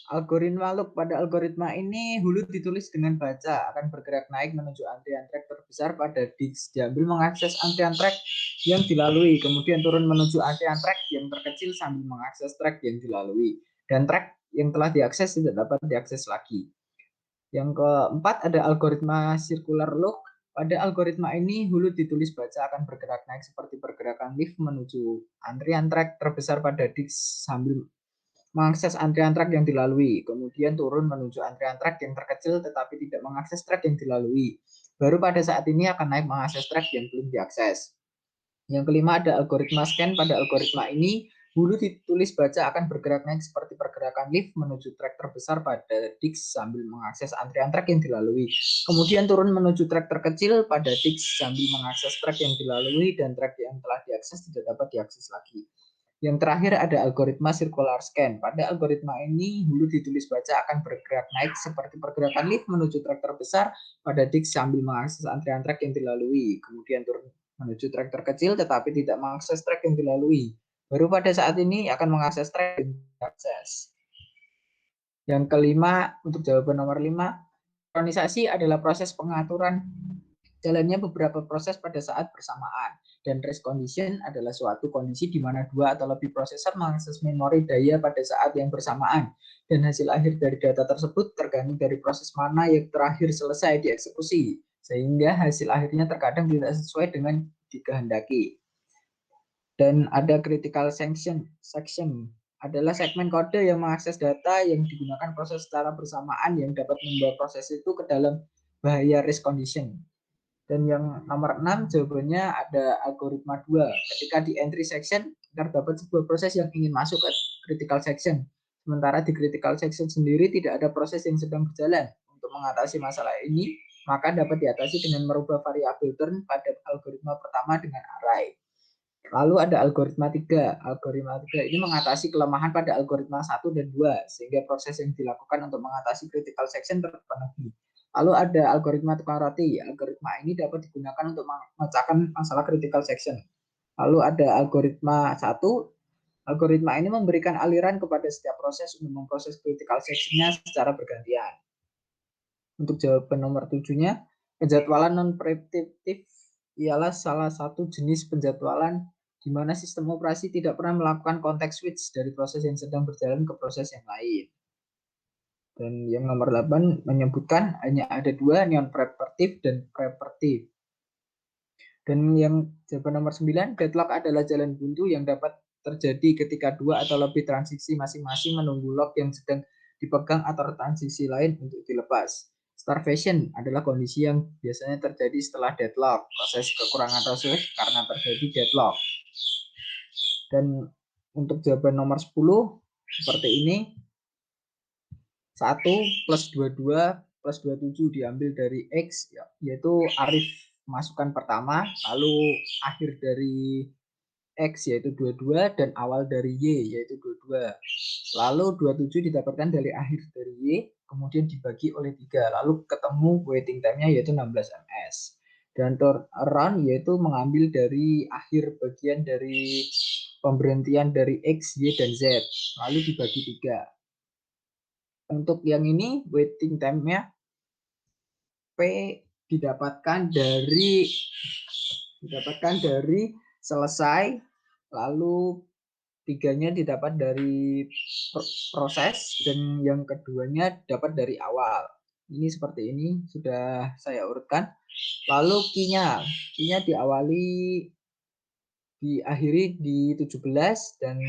Algoritma loop. Pada algoritma ini hulu ditulis dengan baca akan bergerak naik menuju antrian trek terbesar pada disk. Diambil mengakses antrian trek yang dilalui, kemudian turun menuju antrian trek yang terkecil sambil mengakses trek yang dilalui. Dan trek yang telah diakses tidak dapat diakses lagi. Yang keempat ada algoritma circular loop. Pada algoritma ini hulu ditulis baca akan bergerak naik seperti pergerakan lift menuju antrian trek terbesar pada disk sambil mengakses antrian trek yang dilalui, kemudian turun menuju antrian trek yang terkecil tetapi tidak mengakses trek yang dilalui. Baru pada saat ini akan naik mengakses trek yang belum diakses. Yang kelima ada algoritma scan. Pada algoritma ini, hulu ditulis baca akan bergerak naik seperti pergerakan lift menuju trek terbesar pada disk sambil mengakses antrian trek yang dilalui. Kemudian turun menuju trek terkecil pada disk sambil mengakses trek yang dilalui dan trek yang telah diakses tidak dapat diakses lagi. Yang terakhir ada algoritma circular scan. Pada algoritma ini, hulu ditulis baca akan bergerak naik seperti pergerakan lift menuju trek terbesar pada disk sambil mengakses antrian trek yang dilalui. Kemudian turun menuju trek terkecil tetapi tidak mengakses trek yang dilalui. Baru pada saat ini akan mengakses trek yang diakses. Yang kelima, untuk jawaban nomor 5, sinkronisasi adalah proses pengaturan jalannya beberapa proses pada saat bersamaan, dan race condition adalah suatu kondisi di mana dua atau lebih prosesor mengakses memori daya pada saat yang bersamaan, dan hasil akhir dari data tersebut tergantung dari proses mana yang terakhir selesai dieksekusi, sehingga hasil akhirnya terkadang tidak sesuai dengan dikehendaki. Dan ada critical section adalah segmen kode yang mengakses data yang digunakan proses secara bersamaan yang dapat membawa proses itu ke dalam bahaya race condition. Dan yang nomor 6 jawabannya ada algoritma 2. Ketika di entry section terdapat sebuah proses yang ingin masuk ke critical section. Sementara di critical section sendiri tidak ada proses yang sedang berjalan. Untuk mengatasi masalah ini, maka dapat diatasi dengan merubah variabel turn pada algoritma pertama dengan array. Lalu ada algoritma 3. Algoritma 3 ini mengatasi kelemahan pada algoritma 1 dan 2, sehingga proses yang dilakukan untuk mengatasi critical section terpenuhi. Lalu ada algoritma tukang roti. Algoritma ini dapat digunakan untuk memecahkan masalah critical section. Lalu ada algoritma 1. Algoritma ini memberikan aliran kepada setiap proses untuk memproses critical section-nya secara bergantian. Untuk jawaban nomor 7-nya, penjadwalan non-prediktif ialah salah satu jenis penjadwalan di mana sistem operasi tidak pernah melakukan context switch dari proses yang sedang berjalan ke proses yang lain. Dan yang nomor 8 menyebutkan hanya ada dua, non-preparative dan preparative. Dan yang jawaban nomor 9, deadlock adalah jalan buntu yang dapat terjadi ketika dua atau lebih transisi masing-masing menunggu lock yang sedang dipegang atau transisi lain untuk dilepas. Starvation adalah kondisi yang biasanya terjadi setelah deadlock, proses kekurangan resource karena terjadi deadlock. Dan untuk jawaban nomor 10 seperti ini, 1 plus 22 plus 27 diambil dari X, yaitu arif masukan pertama, lalu akhir dari X yaitu 22 dan awal dari Y yaitu 22. Lalu 27 didapatkan dari akhir dari Y, kemudian dibagi oleh 3, lalu ketemu waiting time-nya yaitu 16 ms. Dan turnaround yaitu mengambil dari akhir bagian dari pemberhentian dari X, Y, dan Z, lalu dibagi 3. Untuk yang ini waiting time-nya P didapatkan dari selesai, lalu 3-nya didapat dari proses, dan yang keduanya dapat dari awal. Ini seperti ini sudah saya urutkan. Lalu key-nya diakhiri di 17 dan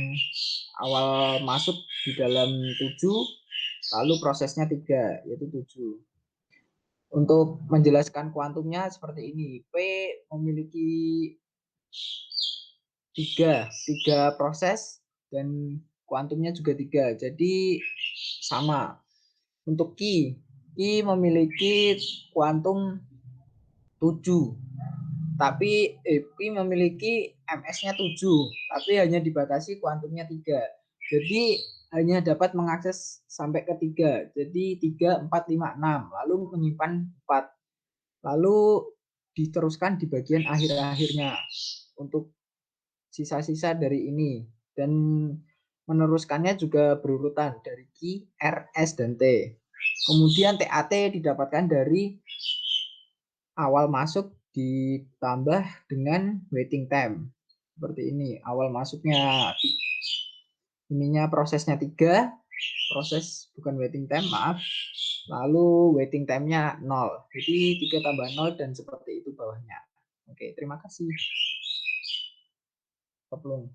awal masuk di dalam 7, lalu prosesnya 3 yaitu 7. Untuk menjelaskan kuantumnya seperti ini. P memiliki tiga proses dan kuantumnya juga 3. Jadi sama. Untuk Q memiliki kuantum 7. Tapi P memiliki MS-nya 7, tapi hanya dibatasi kuantumnya 3. Jadi hanya dapat mengakses sampai ke 3. Jadi 3, 4, 5, 6. Lalu menyimpan 4. Lalu diteruskan di bagian akhir-akhirnya untuk sisa-sisa dari ini. Dan meneruskannya juga berurutan dari Q, R, S, dan T. Kemudian TAT didapatkan dari awal masuk ditambah dengan waiting time. Seperti ini, awal masuknya ininya prosesnya 3, proses bukan waiting time, maaf. Lalu waiting time-nya 0. Jadi 3 tambah 0 dan seperti itu bawahnya. Oke, terima kasih. Keplung.